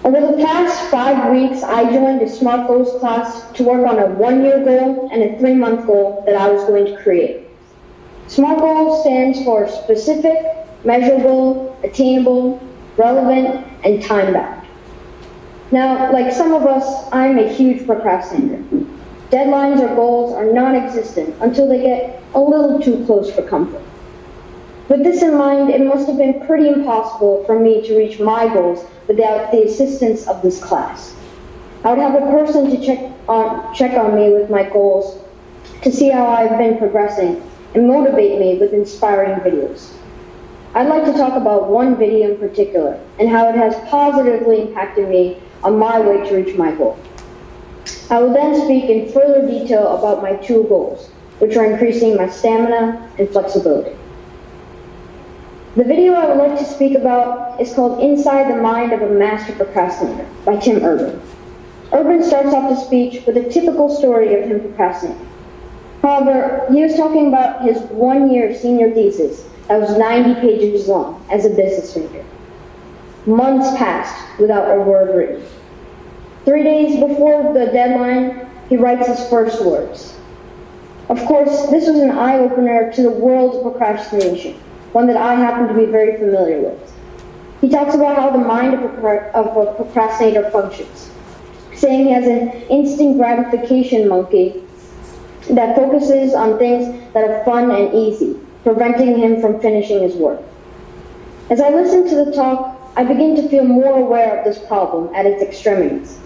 Over the past 5 weeks, I joined a SMART Goals class to work on a 1-year goal and a 3-month goal that I was going to create. SMART Goals stands for specific, measurable, attainable, relevant, and time-bound. Now, like some of us, I'm a huge procrastinator. Deadlines or goals are non-existent until they get a little too close for comfort. With this in mind, it must have been pretty impossible for me to reach my goals without the assistance of this class. I would have a person to check on me with my goals, to see how I've been progressing, and motivate me with inspiring videos. I'd like to talk about one video in particular, and how it has positively impacted me on my way to reach my goal. I will then speak in further detail about my 2 goals, which are increasing my stamina and flexibility. The video I would like to speak about is called Inside the Mind of a Master Procrastinator by Tim Urban. Urban starts off the speech with a typical story of him procrastinating. However, he was talking about his 1-year senior thesis that was 90 pages long as a business major. Months passed without a word written. 3 days before the deadline, he writes his first words. Of course, this was an eye-opener to the world of procrastination, one that I happen to be very familiar with. He talks about how the mind of a procrastinator functions, saying he has an instant gratification monkey that focuses on things that are fun and easy, preventing him from finishing his work. As I listen to the talk, I begin to feel more aware of this problem at its extremities.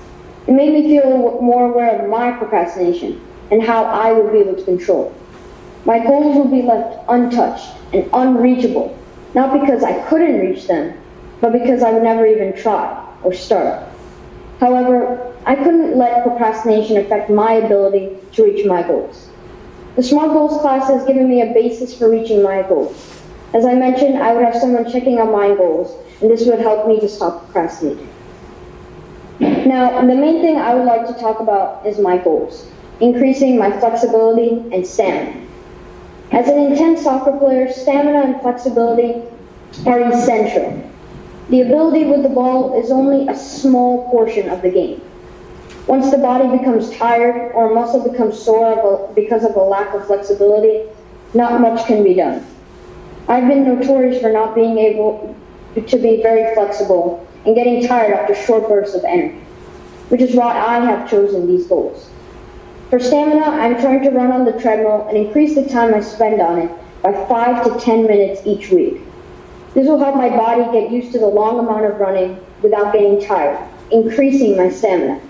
It made me feel more aware of my procrastination and how I would be able to control it. My goals would be left untouched and unreachable, not because I couldn't reach them, but because I would never even try or start. However, I couldn't let procrastination affect my ability to reach my goals. The SMART Goals class has given me a basis for reaching my goals. As I mentioned, I would have someone checking on my goals, and this would help me to stop procrastinating. Now, the main thing I would like to talk about is my goals, increasing my flexibility and stamina. As an intense soccer player, stamina and flexibility are essential. The ability with the ball is only a small portion of the game. Once the body becomes tired or a muscle becomes sore because of a lack of flexibility, not much can be done. I've been notorious for not being able to be very flexible and getting tired after short bursts of energy, which is why I have chosen these goals. For stamina, I'm trying to run on the treadmill and increase the time I spend on it by 5 to 10 minutes each week. This will help my body get used to the long amount of running without getting tired, increasing my stamina.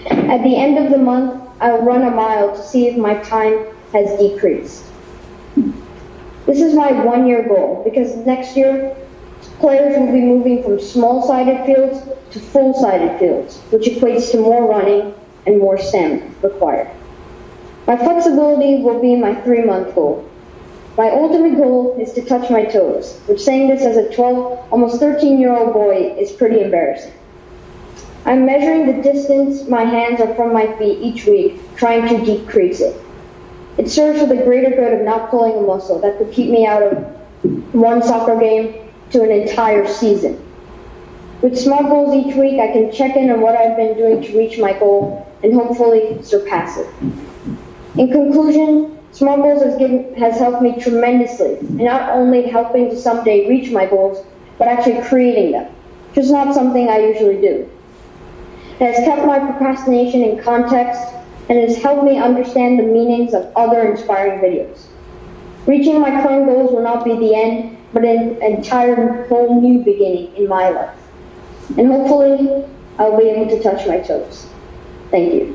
At the end of the month, I will run a mile to see if my time has decreased. This is my 1-year goal because next year, players will be moving from small-sided fields to full-sided fields, which equates to more running and more stamina required. My flexibility will be my 3-month goal. My ultimate goal is to touch my toes, which saying this as a 12, almost 13-year-old boy is pretty embarrassing. I'm measuring the distance my hands are from my feet each week, trying to decrease it. It serves for the greater good of not pulling a muscle that could keep me out of one soccer game to an entire season. With SMART Goals each week, I can check in on what I've been doing to reach my goal and hopefully surpass it. In conclusion, SMART Goals has helped me tremendously, and not only helping to someday reach my goals, but actually creating them, which is not something I usually do. It has kept my procrastination in context, and it has helped me understand the meanings of other inspiring videos. Reaching my current goals will not be the end, but an entire whole new beginning in my life. And hopefully, I'll be able to touch my toes. Thank you.